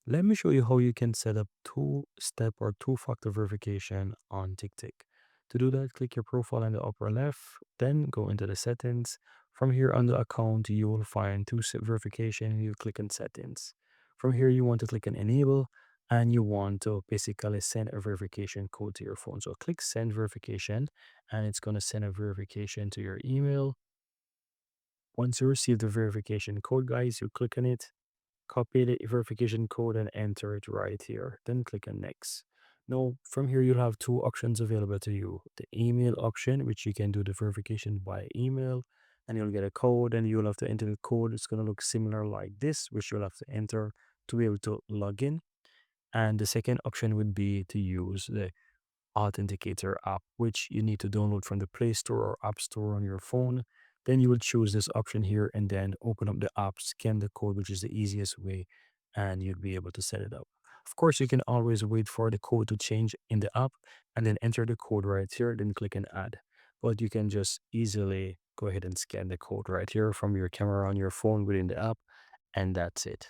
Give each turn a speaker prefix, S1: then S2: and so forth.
S1: Let me show you how you can set up two-step or two-factor verification on TickTick. To do that, click your profile in the upper left, then go into the settings. From here on the account, you will find two-step verification. You click on settings. From here, you want to click on enable and you want to basically send a verification code to your phone. So click send verification and it's going to send a verification to your email. Once you receive the verification code, guys, you click on it, copy the verification code and enter it right here. Then click on next. Now, from here, you'll have two options available to you. The email option, which you can do the verification by email, and you'll get a code and you'll have to enter the code. It's going to look similar like this, which you'll have to enter to be able to log in. And the second option would be to use the authenticator app, which you need to download from the Play Store or App Store on your phone. Then you will choose this option here and then open up the app, scan the code, which is the easiest way, and you'll be able to set it up. Of course, you can always wait for the code to change in the app and then enter the code right here, then click and add. But you can just easily go ahead and scan the code right here from your camera on your phone within the app, and that's it.